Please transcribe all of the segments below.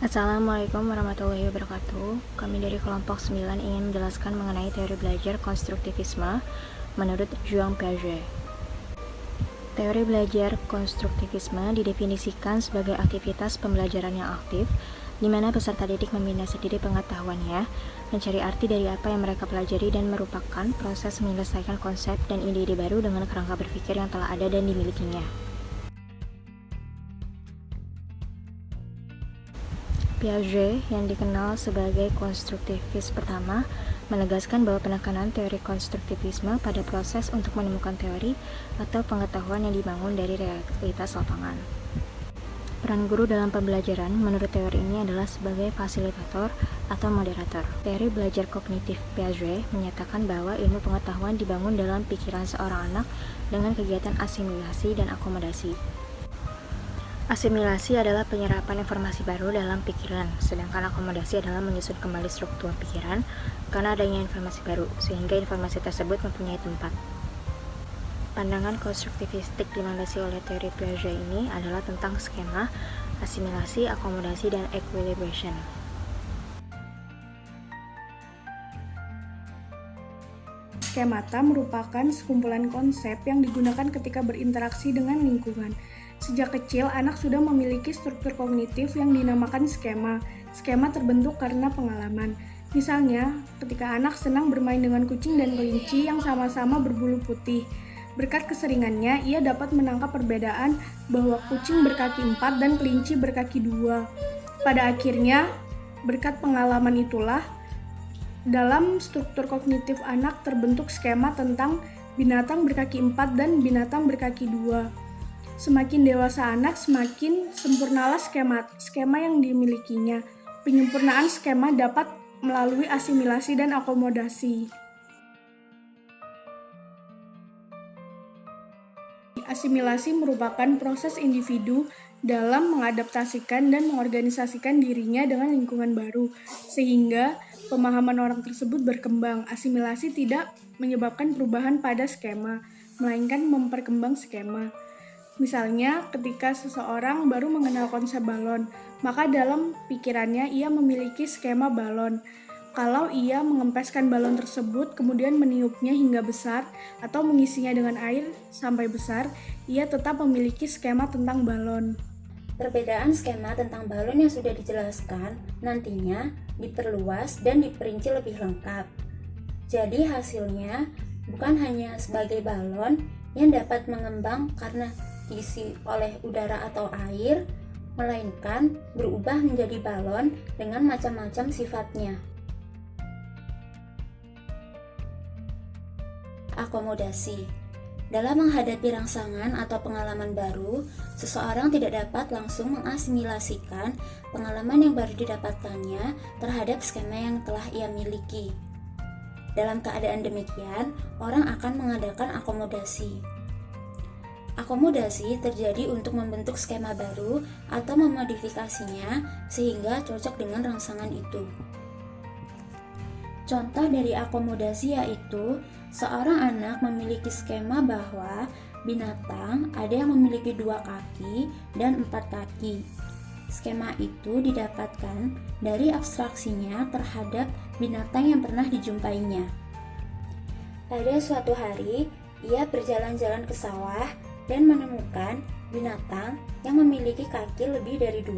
Assalamualaikum warahmatullahi wabarakatuh. Kami dari kelompok 9 ingin menjelaskan mengenai teori belajar konstruktivisme menurut Jean Piaget. Teori belajar konstruktivisme didefinisikan sebagai aktivitas pembelajaran yang aktif, di mana peserta didik membina sendiri pengetahuannya, mencari arti dari apa yang mereka pelajari dan merupakan proses menyelesaikan konsep dan ide-ide baru dengan kerangka berpikir yang telah ada dan dimilikinya. Piaget, yang dikenal sebagai konstruktivis pertama, menegaskan bahwa penekanan teori konstruktivisme pada proses untuk menemukan teori atau pengetahuan yang dibangun dari realitas lapangan. Peran guru dalam pembelajaran menurut teori ini adalah sebagai fasilitator atau moderator. Teori belajar kognitif Piaget menyatakan bahwa ilmu pengetahuan dibangun dalam pikiran seorang anak dengan kegiatan asimilasi dan akomodasi. Asimilasi adalah penyerapan informasi baru dalam pikiran, sedangkan akomodasi adalah menyusun kembali struktur pikiran karena adanya informasi baru, sehingga informasi tersebut mempunyai tempat. Pandangan konstruktivistik dilandasi oleh teori Piaget ini adalah tentang skema, asimilasi, akomodasi, dan equilibration. Skemata merupakan sekumpulan konsep yang digunakan ketika berinteraksi dengan lingkungan. Sejak kecil, anak sudah memiliki struktur kognitif yang dinamakan skema. Skema terbentuk karena pengalaman. Misalnya, ketika anak senang bermain dengan kucing dan kelinci yang sama-sama berbulu putih. Berkat keseringannya, ia dapat menangkap perbedaan bahwa kucing berkaki 4 dan kelinci berkaki 2. Pada akhirnya, berkat pengalaman itulah, dalam struktur kognitif anak terbentuk skema tentang binatang berkaki 4 dan binatang berkaki 2. Semakin dewasa anak, semakin sempurnalah skema yang dimilikinya. Penyempurnaan skema dapat melalui asimilasi dan akomodasi. Asimilasi merupakan proses individu dalam mengadaptasikan dan mengorganisasikan dirinya dengan lingkungan baru, sehingga pemahaman orang tersebut berkembang. Asimilasi tidak menyebabkan perubahan pada skema, melainkan memperkembang skema. Misalnya, ketika seseorang baru mengenal konsep balon, maka dalam pikirannya ia memiliki skema balon. Kalau ia mengempeskan balon tersebut, kemudian meniupnya hingga besar, atau mengisinya dengan air sampai besar, ia tetap memiliki skema tentang balon. Perbedaan skema tentang balon yang sudah dijelaskan nantinya diperluas dan diperinci lebih lengkap. Jadi hasilnya bukan hanya sebagai balon yang dapat mengembang karena diisi oleh udara atau air, melainkan berubah menjadi balon dengan macam-macam sifatnya. Akomodasi. Dalam menghadapi rangsangan atau pengalaman baru, seseorang tidak dapat langsung mengasimilasikan pengalaman yang baru didapatkannya terhadap skema yang telah ia miliki. Dalam keadaan demikian, orang akan mengadakan akomodasi. Akomodasi terjadi untuk membentuk skema baru atau memodifikasinya sehingga cocok dengan rangsangan itu. Contoh dari akomodasi yaitu seorang anak memiliki skema bahwa binatang ada yang memiliki 2 kaki dan 4 kaki. Skema itu didapatkan dari abstraksinya terhadap binatang yang pernah dijumpainya. Pada suatu hari, ia berjalan-jalan ke sawah dan menemukan binatang yang memiliki kaki lebih dari 2,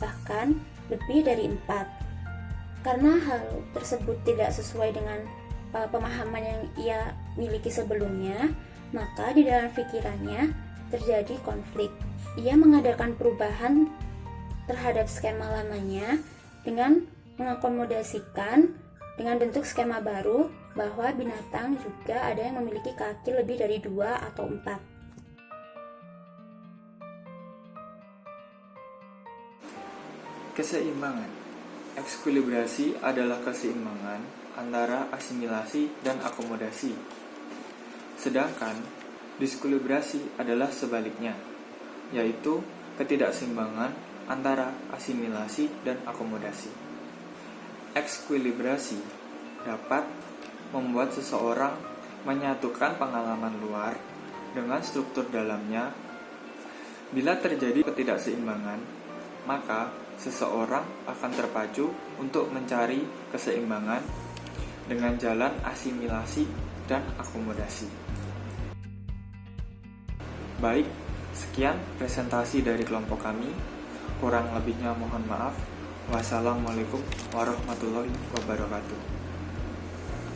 bahkan lebih dari 4. Karena hal tersebut tidak sesuai dengan pemahaman yang ia miliki sebelumnya, maka di dalam pikirannya terjadi konflik. Ia mengadakan perubahan terhadap skema lamanya dengan mengakomodasikan dengan bentuk skema baru bahwa binatang juga ada yang memiliki kaki lebih dari 2 atau 4. Keseimbangan. Ekvilibrasi adalah keseimbangan antara asimilasi dan akomodasi. Sedangkan diskilibrasi adalah sebaliknya, yaitu ketidakseimbangan antara asimilasi dan akomodasi. Ekvilibrasi dapat membuat seseorang menyatukan pengalaman luar dengan struktur dalamnya. Bila terjadi ketidakseimbangan, maka seseorang akan terpacu untuk mencari keseimbangan dengan jalan asimilasi dan akomodasi. Baik, sekian presentasi dari kelompok kami. Kurang lebihnya mohon maaf. Wassalamualaikum warahmatullahi wabarakatuh.